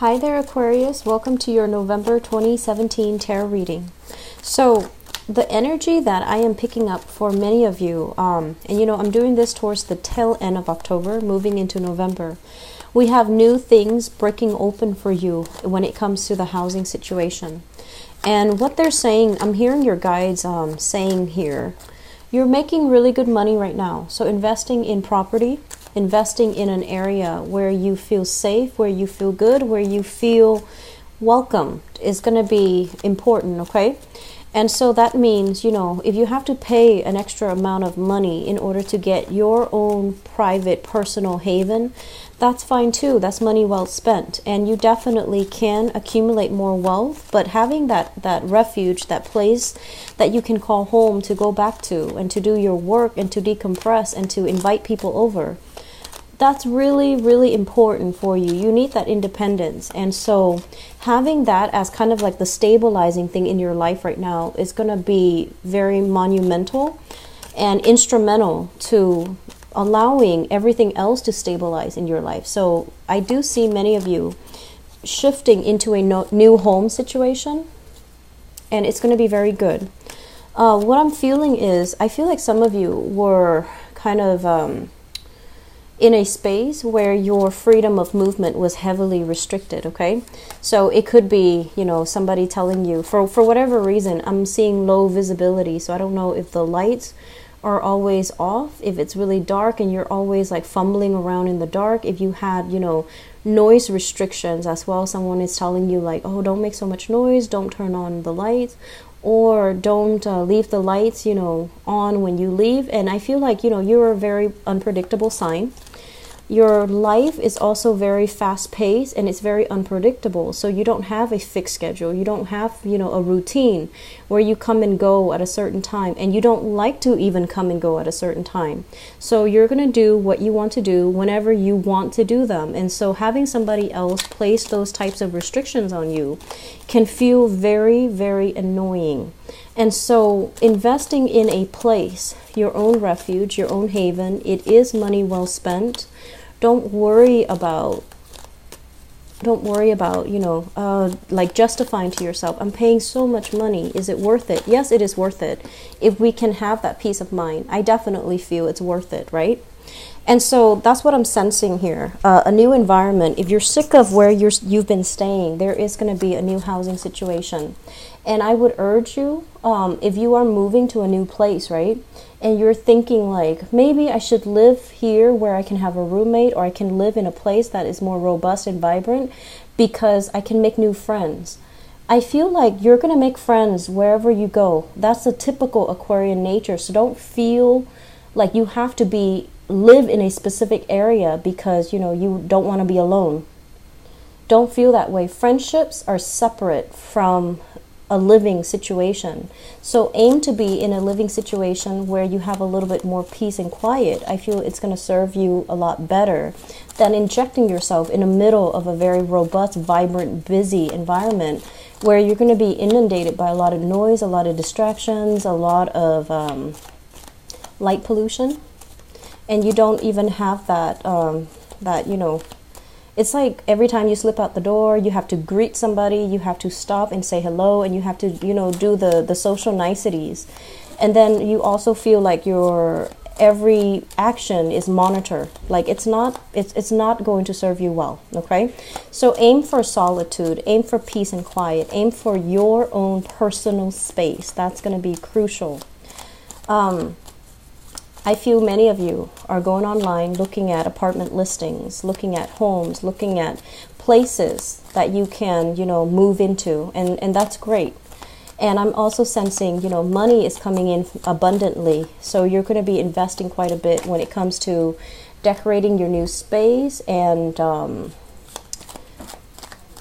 Hi there, Aquarius. Welcome to your November 2017 tarot reading. So, the energy that I am picking up for many of you, and I'm doing this towards the tail end of October, moving into November. We have new things breaking open for you when it comes to the housing situation. And what they're saying, I'm hearing your guides saying here, you're making really good money right now. So investing in property, investing in an area where you feel safe, where you feel good, where you feel welcomed is going to be important, okay? And so that means, if you have to pay an extra amount of money in order to get your own private personal haven, that's fine too. That's money well spent. And you definitely can accumulate more wealth, but having that refuge, that place that you can call home to go back to and to do your work and to decompress and to invite people over, that's really, really important for you. You need that independence. And so having that as kind of like the stabilizing thing in your life right now is going to be very monumental and instrumental to allowing everything else to stabilize in your life. So I do see many of you shifting into a new home situation, and it's going to be very good. What I'm feeling is, I feel like some of you were kind of in a space where your freedom of movement was heavily restricted, okay? So it could be, somebody telling you, for whatever reason, I'm seeing low visibility, so I don't know if the lights are always off, if it's really dark and you're always like fumbling around in the dark, if you had, noise restrictions as well. Someone is telling you like, oh, don't make so much noise, don't turn on the lights, or don't leave the lights, on when you leave. And I feel like, you're a very unpredictable sign. Your life is also very fast-paced and it's very unpredictable. So you don't have a fixed schedule. You don't have, a routine where you come and go at a certain time. And you don't like to even come and go at a certain time. So you're going to do what you want to do whenever you want to do them. And so having somebody else place those types of restrictions on you can feel very, very annoying. And so investing in a place, your own refuge, your own haven, it is money well spent. Don't worry about, like justifying to yourself, I'm paying so much money. Is it worth it? Yes, it is worth it. If we can have that peace of mind, I definitely feel it's worth it, right? And so that's what I'm sensing here. A new environment. If you're sick of where you've been staying, there is going to be a new housing situation. And I would urge you, if you are moving to a new place, right? And you're thinking like, maybe I should live here where I can have a roommate, or I can live in a place that is more robust and vibrant because I can make new friends. I feel like you're going to make friends wherever you go. That's a typical Aquarian nature. So don't feel like you have to live in a specific area because, you don't want to be alone. Don't feel that way. Friendships are separate from a living situation. So aim to be in a living situation where you have a little bit more peace and quiet. I feel it's going to serve you a lot better than injecting yourself in the middle of a very robust, vibrant, busy environment where you're going to be inundated by a lot of noise, a lot of distractions, a lot of light pollution. And you don't even have that, it's like every time you slip out the door, you have to greet somebody, you have to stop and say hello, and you have to, do the social niceties. And then you also feel like your every action is monitored. Like it's not going to serve you well, okay? So aim for solitude, aim for peace and quiet, aim for your own personal space. That's going to be crucial. I feel many of you are going online looking at apartment listings, looking at homes, looking at places that you can, move into, and that's great. And I'm also sensing, money is coming in abundantly, so you're going to be investing quite a bit when it comes to decorating your new space. And I'm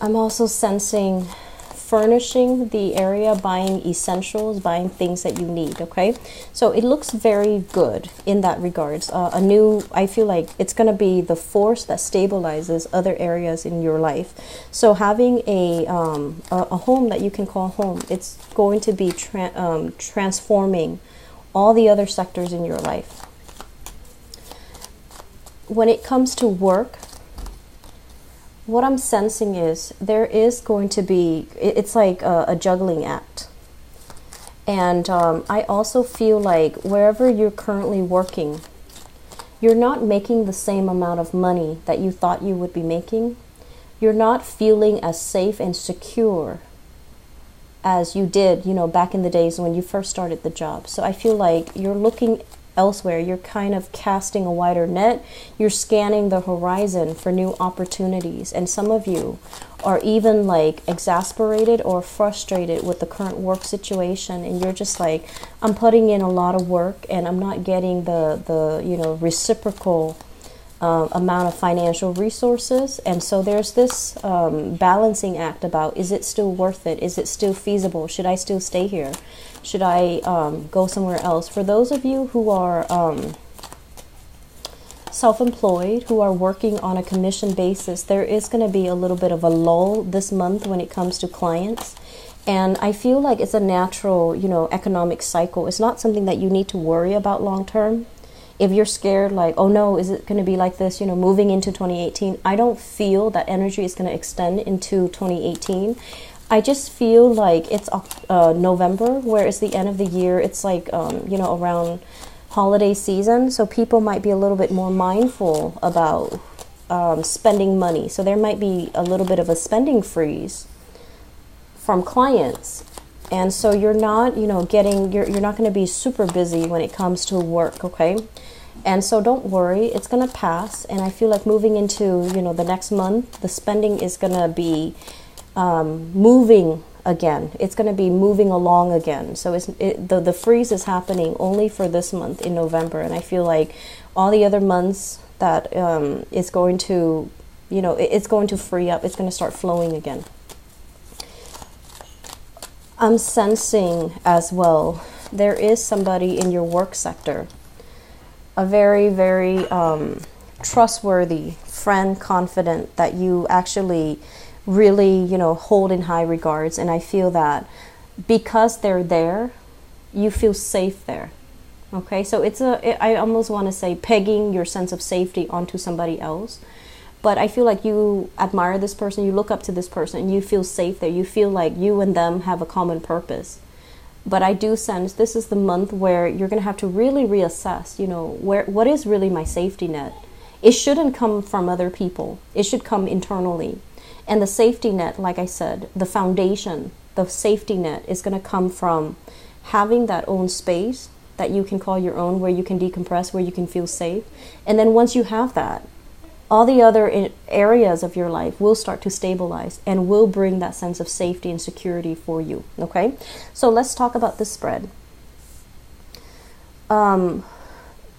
also sensing furnishing the area, buying essentials, buying things that you need, okay? So it looks very good in that regards. I feel like it's going to be the force that stabilizes other areas in your life. So having a home that you can call home, it's going to be transforming all the other sectors in your life. When it comes to work, what I'm sensing is there is going to be, it's like a juggling act. And I also feel like wherever you're currently working, you're not making the same amount of money that you thought you would be making. You're not feeling as safe and secure as you did, you know, back in the days when you first started the job. So I feel like you're looking elsewhere. You're kind of casting a wider net. You're scanning the horizon for new opportunities. And some of you are even like exasperated or frustrated with the current work situation. And you're just like, I'm putting in a lot of work and I'm not getting the you know, reciprocal amount of financial resources. And so there's this balancing act about, is it still worth it? Is it still feasible? Should I still stay here? Should I go somewhere else? For those of you who are self-employed, who are working on a commission basis, there is going to be a little bit of a lull this month when it comes to clients. And I feel like it's a natural, you know, economic cycle. It's not something that you need to worry about long term. If you're scared, like, oh no, is it going to be like this, you know, moving into 2018? I don't feel that energy is going to extend into 2018. I just feel like it's November, where it's the end of the year. It's like, you know, around holiday season. So people might be a little bit more mindful about spending money. So there might be a little bit of a spending freeze from clients. And so you're not, you know, you're not going to be super busy when it comes to work, okay? And so don't worry, it's going to pass. And I feel like moving into, you know, the next month, the spending is going to be moving again. It's going to be moving along again. So the freeze is happening only for this month in November. And I feel like all the other months that it's going to, you know, it's going to free up. It's going to start flowing again. I'm sensing as well, there is somebody in your work sector, a very, very trustworthy friend, confident, that you actually really, you know, hold in high regards. And I feel that because they're there, you feel safe there. Okay, so I almost want to say pegging your sense of safety onto somebody else. But I feel like you admire this person, you look up to this person, and you feel safe there. You feel like you and them have a common purpose. But I do sense this is the month where you're going to have to really reassess, you know, what is really my safety net? It shouldn't come from other people. It should come internally. And the safety net, like I said, the foundation, the safety net is going to come from having that own space that you can call your own, where you can decompress, where you can feel safe. And then once you have that, all the other areas of your life will start to stabilize and will bring that sense of safety and security for you. Okay, so let's talk about this spread. The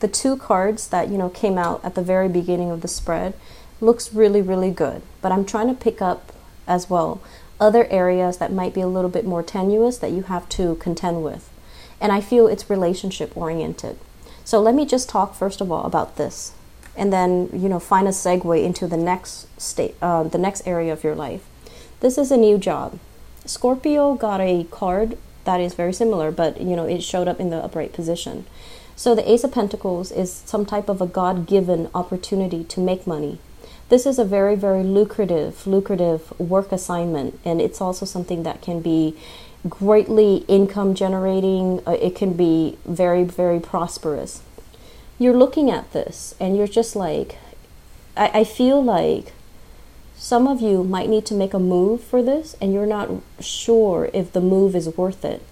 two cards that, you know, came out at the very beginning of the spread looks really, really good. But I'm trying to pick up as well other areas that might be a little bit more tenuous that you have to contend with. And I feel it's relationship oriented. So let me just talk first of all about this, and then, you know, find a segue into the next the next area of your life. This is a new job. Scorpio got a card that is very similar, but, you know, it showed up in the upright position. So the Ace of Pentacles is some type of a God-given opportunity to make money. This is a very, very lucrative work assignment, and it's also something that can be greatly income generating. It can be very, very prosperous. You're looking at this and you're just like, I feel like some of you might need to make a move for this and you're not sure if the move is worth it.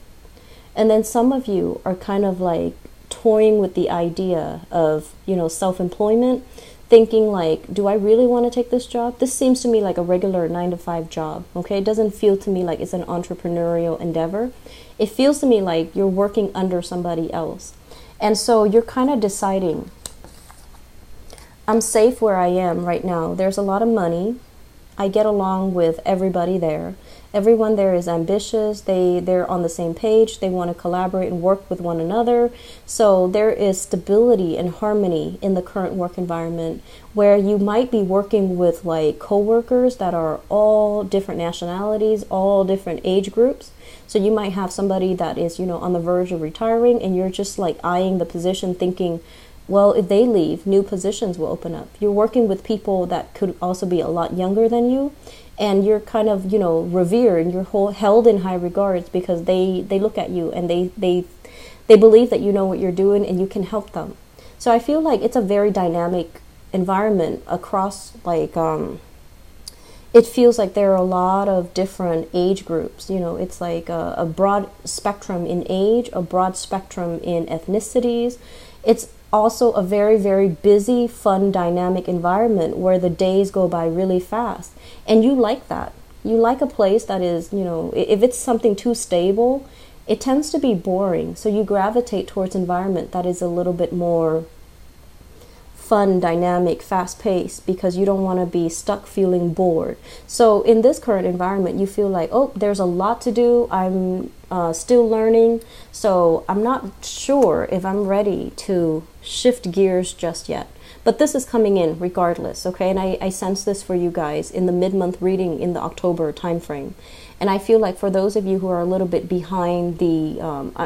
And then some of you are kind of like toying with the idea of, you know, self-employment, thinking like, do I really want to take this job? This seems to me like a regular 9-to-5 job, okay? It doesn't feel to me like it's an entrepreneurial endeavor. It feels to me like you're working under somebody else. And so you're kind of deciding, I'm safe where I am right now. There's a lot of money. I get along with everybody there. Everyone there is ambitious. They're on the same page. They want to collaborate and work with one another. So there is stability and harmony in the current work environment, where you might be working with like coworkers that are all different nationalities, all different age groups. So you might have somebody that is, you know, on the verge of retiring, and you're just like eyeing the position thinking, well, if they leave, new positions will open up. You're working with people that could also be a lot younger than you, and you're kind of, revered, and you're held in high regards because they look at you and they believe that you know what you're doing and you can help them. So I feel like it's a very dynamic environment across, like, it feels like there are a lot of different age groups. It's like a broad spectrum in age, a broad spectrum in ethnicities. It's also a very, very busy, fun, dynamic environment where the days go by really fast. And you like that. You like a place that is, if it's something too stable, it tends to be boring. So you gravitate towards environment that is a little bit more fun, dynamic, fast-paced, because you don't want to be stuck feeling bored. So in this current environment, you feel like, oh, there's a lot to do. I'm still learning, so I'm not sure if I'm ready to shift gears just yet. But this is coming in regardless, okay? And I sense this for you guys in the mid-month reading in the October time frame. And I feel like for those of you who are a little bit behind the,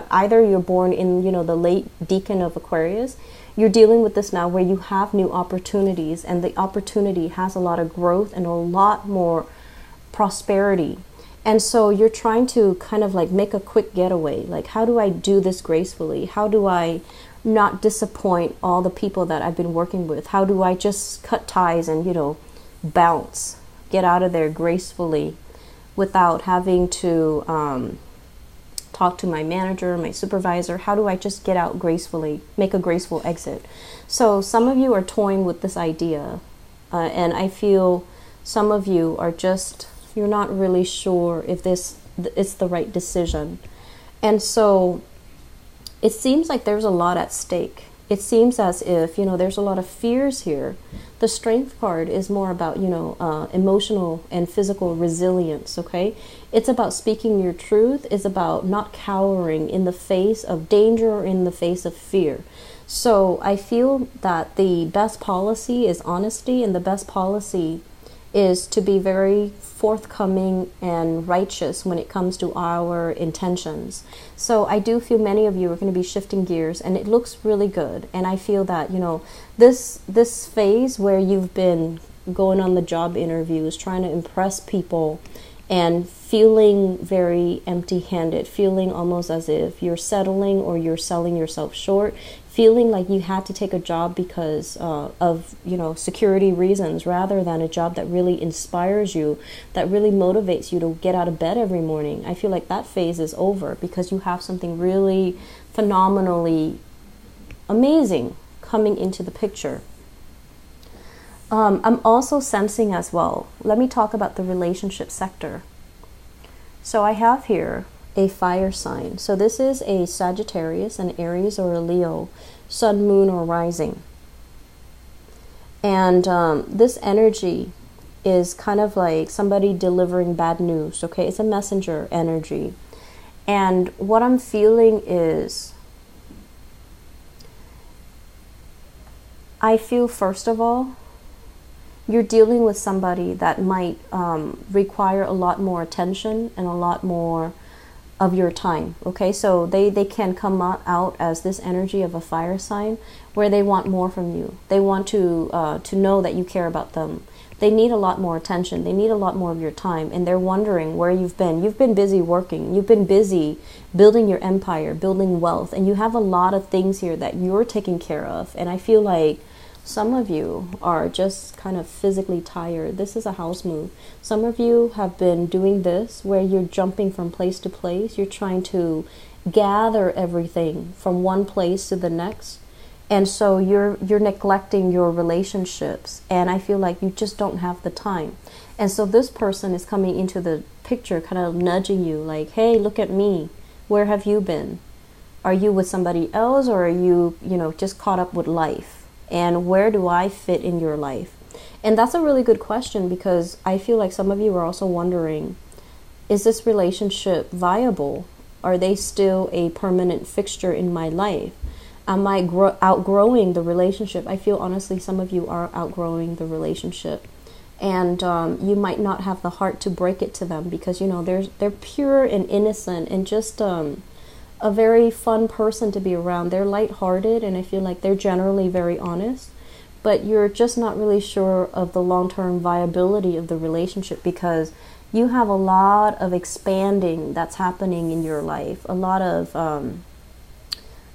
either you're born in, the late decan of Aquarius, you're dealing with this now where you have new opportunities, and the opportunity has a lot of growth and a lot more prosperity. And so you're trying to kind of like make a quick getaway. Like, how do I do this gracefully? How do I not disappoint all the people that I've been working with? How do I just cut ties and, bounce, get out of there gracefully without having to talk to my manager, my supervisor? How do I just get out gracefully, make a graceful exit? So some of you are toying with this idea, and I feel some of you are just, you're not really sure if this is the right decision. And so it seems like there's a lot at stake. It seems as if, there's a lot of fears here. The Strength card is more about, emotional and physical resilience, okay? It's about speaking your truth. It's about not cowering in the face of danger or in the face of fear. So I feel that the best policy is honesty, and the best policy is to be very forthcoming and righteous when it comes to our intentions. So I do feel many of you are going to be shifting gears, and it looks really good. And I feel that, this phase where you've been going on the job interviews, trying to impress people, and feeling very empty-handed, feeling almost as if you're settling or you're selling yourself short, feeling like you had to take a job because of security reasons, rather than a job that really inspires you, that really motivates you to get out of bed every morning. I feel like that phase is over because you have something really phenomenally amazing coming into the picture. I'm also sensing as well, let me talk about the relationship sector. So I have here a fire sign. So this is a Sagittarius, an Aries, or a Leo, sun, moon, or rising. And this energy is kind of like somebody delivering bad news, okay? It's a messenger energy. And what I'm feeling is, I feel, first of all, you're dealing with somebody that might require a lot more attention and a lot more of your time, okay? So they can come out as this energy of a fire sign where they want more from you. They want to know that you care about them. They need a lot more attention. They need a lot more of your time, and they're wondering where you've been. You've been busy working. You've been busy building your empire, building wealth, and you have a lot of things here that you're taking care of. And I feel like some of you are just kind of physically tired. This is a house move. Some of you have been doing this where you're jumping from place to place. You're trying to gather everything from one place to the next. And so you're neglecting your relationships. And I feel like you just don't have the time. And so this person is coming into the picture, kind of nudging you like, hey, look at me. Where have you been? Are you with somebody else, or are you, just caught up with life? And where do I fit in your life? And that's a really good question, because I feel like some of you are also wondering, is this relationship viable? Are they still a permanent fixture in my life? Am I outgrowing the relationship? I feel honestly some of you are outgrowing the relationship. And you might not have the heart to break it to them because, they're pure and innocent and just a very fun person to be around. They're lighthearted, and I feel like they're generally very honest, but you're just not really sure of the long-term viability of the relationship because you have a lot of expanding that's happening in your life, a lot of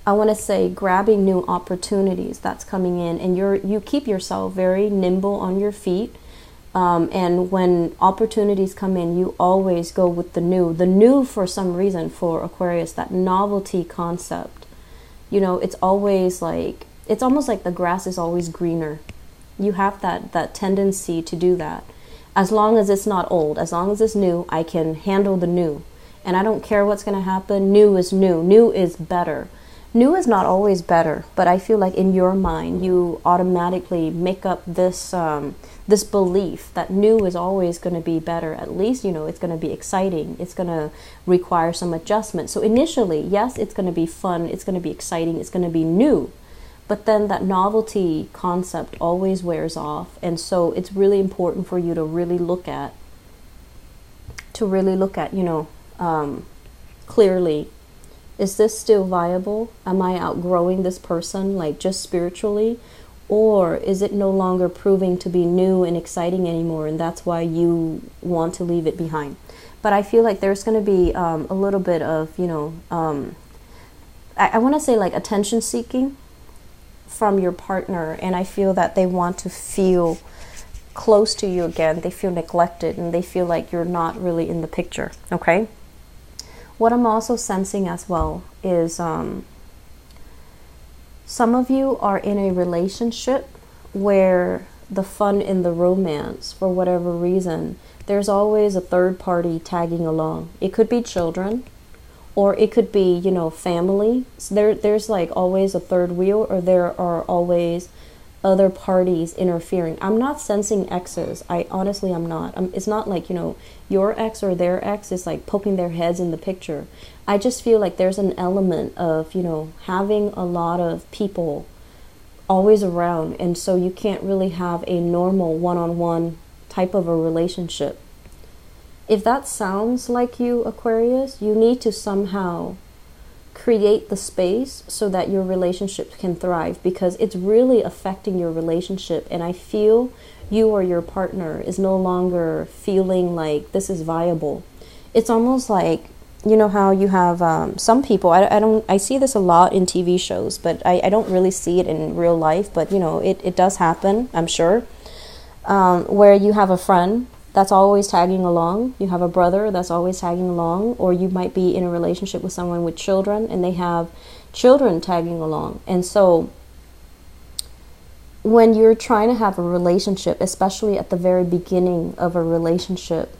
I want to say grabbing new opportunities that's coming in, and you keep yourself very nimble on your feet. And when opportunities come in, you always go with the new. The new, for some reason, for Aquarius, that novelty concept. You know, it's always like, it's almost like the grass is always greener. You have that tendency to do that. As long as it's not old, as long as it's new, I can handle the new. And I don't care what's going to happen. New is new. New is better. New is not always better, but I feel like in your mind, you automatically make up this this belief that new is always going to be better. At least, you know, it's going to be exciting. It's going to require some adjustment. So initially, yes, it's going to be fun. It's going to be exciting. It's going to be new. But then that novelty concept always wears off. And so it's really important for you to really look at, you know, clearly, is this still viable? Am I outgrowing this person, like just spiritually? Or is it no longer proving to be new and exciting anymore, and that's why you want to leave it behind? But I feel like there's going to be a little bit of, you know, I want to say like attention seeking from your partner, and I feel that they want to feel close to you again. They feel neglected, and they feel like you're not really in the picture, okay? What I'm also sensing as well is some of you are in a relationship where the fun in the romance, for whatever reason, there's always a third party tagging along. It could be children, or it could be, you know, family. So there's like always a third wheel, or there are always other parties interfering. I'm not sensing exes. Honestly, I'm not. It's not like, you know, your ex or their ex is like poking their heads in the picture. I just feel like there's an element of, you know, having a lot of people always around, and so you can't really have a normal one-on-one type of a relationship. If that sounds like you, Aquarius, you need to somehow create the space so that your relationship can thrive, because it's really affecting your relationship. And I feel you or your partner is no longer feeling like this is viable. It's almost like, you know how you have some people, I see this a lot in TV shows, but I don't really see it in real life, but you know, it does happen, I'm sure, where you have a friend that's always tagging along, you have a brother that's always tagging along, or you might be in a relationship with someone with children and they have children tagging along. And so when you're trying to have a relationship, especially at the very beginning of a relationship,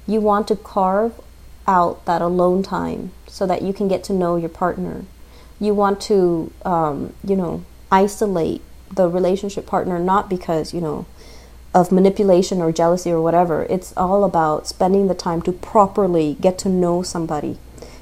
you want to carve out that alone time so that you can get to know your partner. You want to, you know, isolate the relationship partner, not because, you know, of manipulation or jealousy or whatever. It's all about spending the time to properly get to know somebody.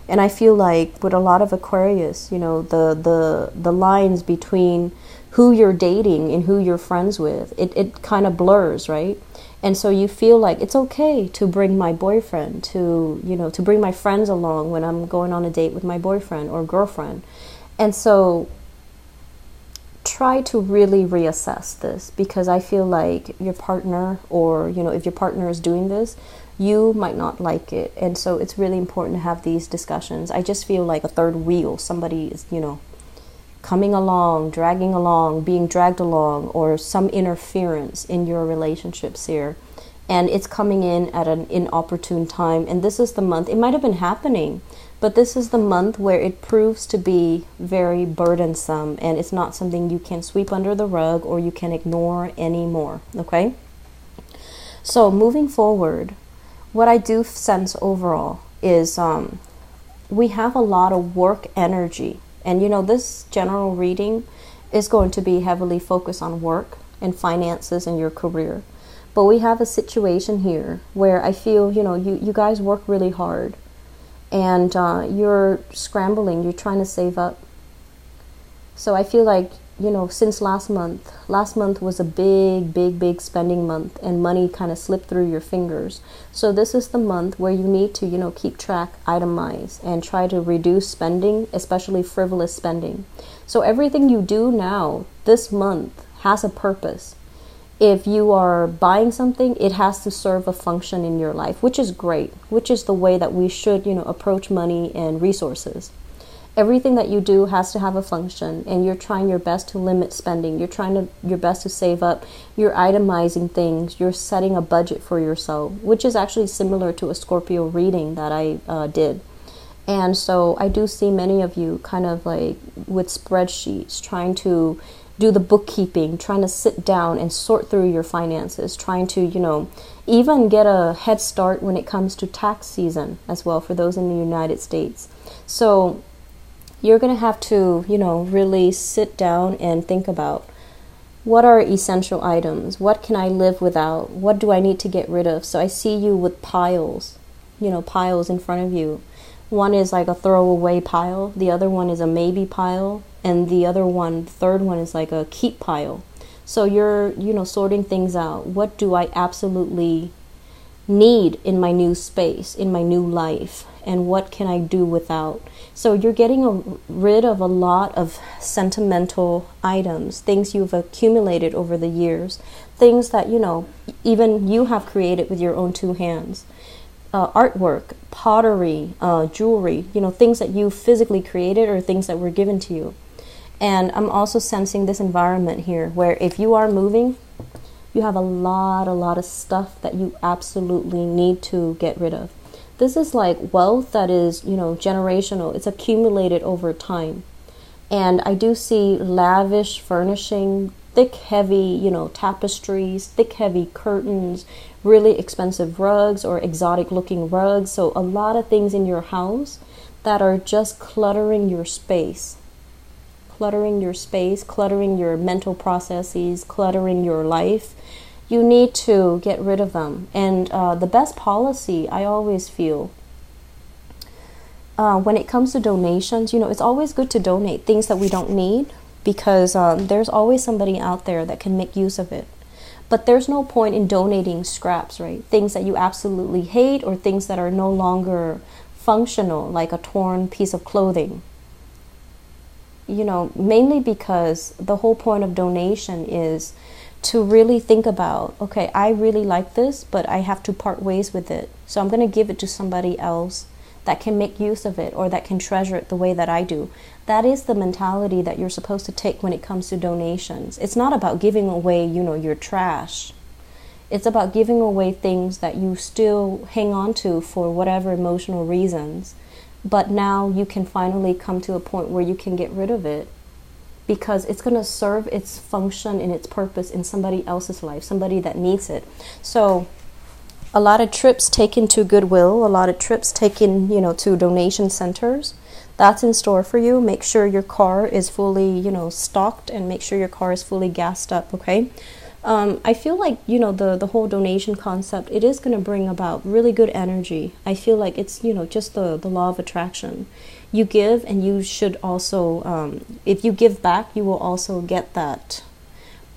And I feel like with a lot of Aquarius, you know, the lines between who you're dating and who you're friends with, it kind of blurs, right? And so you feel like it's okay to bring my boyfriend, to, you know, to bring my friends along when I'm going on a date with my boyfriend or girlfriend. And so try to really reassess this, because I feel like your partner, or, you know, if your partner is doing this, you might not like it. And so it's really important to have these discussions. I just feel like a third wheel, somebody is, you know, coming along, dragging along, being dragged along, or some interference in your relationships here. And it's coming in at an inopportune time. And this is the month, it might have been happening, but this is the month where it proves to be very burdensome, and it's not something you can sweep under the rug or you can ignore anymore, okay? So moving forward, what I do sense overall is we have a lot of work energy. And you know, this general reading is going to be heavily focused on work and finances and your career. But we have a situation here where I feel, you know, you guys work really hard, and you're scrambling, you're trying to save up. So I feel like you know, since last month was a big spending month, and money kind of slipped through your fingers. So this is the month where you need to, you know, keep track, itemize, and try to reduce spending, especially frivolous spending. So everything you do now this month has a purpose. If you are buying something, it has to serve a function in your life, which is great, which is the way that we should, you know, approach money and resources. Everything that you do has to have a function, and you're trying your best to limit spending. You're trying your best to save up. You're itemizing things. You're setting a budget for yourself, which is actually similar to a Scorpio reading that I did. And so I do see many of you kind of like with spreadsheets, trying to do the bookkeeping, trying to sit down and sort through your finances, trying to, you know, even get a head start when it comes to tax season as well for those in the United States. So you're going to have to, you know, really sit down and think about what are essential items? What can I live without? What do I need to get rid of? So I see you with piles, you know, piles in front of you. One is like a throwaway pile. The other one is a maybe pile. And the other one, the third one, is like a keep pile. So you're, you know, sorting things out. What do I absolutely need in my new space, in my new life? And what can I do without? So you're getting rid of a lot of sentimental items, things you've accumulated over the years, things that, you know, even you have created with your own two hands. Artwork, pottery, jewelry, you know, things that you physically created or things that were given to you. And I'm also sensing this environment here where if you are moving, you have a lot of stuff that you absolutely need to get rid of. This is like wealth that is, you know, generational. It's accumulated over time. And I do see lavish furnishing, thick, heavy, you know, tapestries, thick, heavy curtains, really expensive rugs or exotic looking rugs. So a lot of things in your house that are just cluttering your space. Cluttering your mental processes, cluttering your life. You need to get rid of them. And the best policy, I always feel, when it comes to donations, you know, it's always good to donate things that we don't need, because there's always somebody out there that can make use of it. But there's no point in donating scraps, right? Things that you absolutely hate or things that are no longer functional, like a torn piece of clothing. You know, mainly because the whole point of donation is to really think about, okay, I really like this, but I have to part ways with it. So I'm going to give it to somebody else that can make use of it or that can treasure it the way that I do. That is the mentality that you're supposed to take when it comes to donations. It's not about giving away, you know, your trash. It's about giving away things that you still hang on to for whatever emotional reasons. But now you can finally come to a point where you can get rid of it because it's going to serve its function and its purpose in somebody else's life, somebody that needs it. So a lot of trips taken to Goodwill, a lot of trips taken, you know, to donation centers. That's in store for you. Make sure your car is fully, you know, stocked, and make sure your car is fully gassed up, okay? I feel like, you know, the whole donation concept, it is going to bring about really good energy. I feel like it's, you know, just the law of attraction. You give, and you should also, if you give back, you will also get that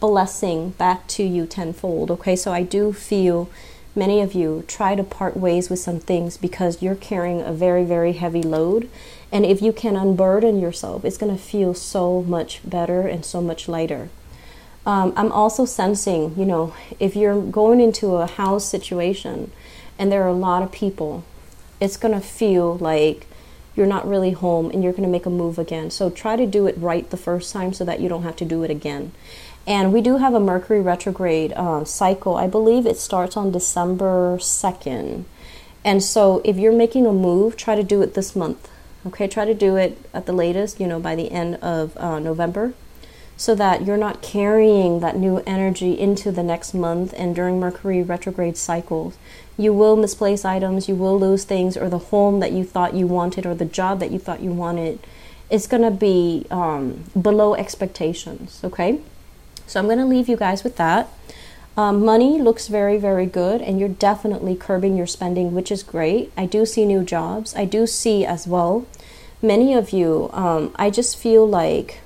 blessing back to you tenfold, okay? So I do feel many of you try to part ways with some things because you're carrying a very heavy load. And if you can unburden yourself, it's going to feel so much better and so much lighter. I'm also sensing, you know, if you're going into a house situation and there are a lot of people, it's going to feel like you're not really home and you're going to make a move again. So try to do it right the first time so that you don't have to do it again. And we do have a Mercury retrograde cycle. I believe it starts on December 2nd. And so if you're making a move, try to do it this month. Okay, try to do it at the latest, you know, by the end of November, so that you're not carrying that new energy into the next month. And during Mercury retrograde cycles, you will misplace items, you will lose things, or the home that you thought you wanted or the job that you thought you wanted, it's going to be below expectations, okay? So I'm going to leave you guys with that. Money looks very good, and you're definitely curbing your spending, which is great. I do see new jobs. I do see as well, many of you, I just feel like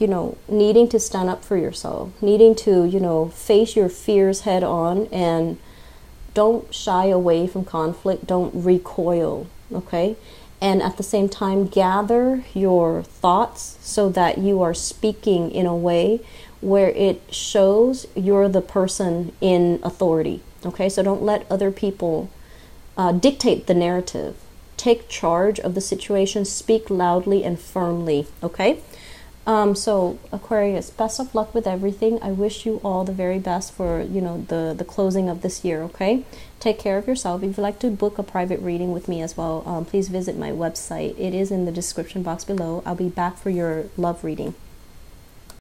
you know, needing to stand up for yourself, needing to, you know, face your fears head on, and don't shy away from conflict, don't recoil, okay? And at the same time, gather your thoughts so that you are speaking in a way where it shows you're the person in authority, okay? So don't let other people dictate the narrative. Take charge of the situation, speak loudly and firmly, okay? So Aquarius, best of luck with everything. I wish you all the very best for, you know, the closing of this year, okay? Take care of yourself. If you'd like to book a private reading with me as well, please visit my website. It is in the description box below. I'll be back for your love reading.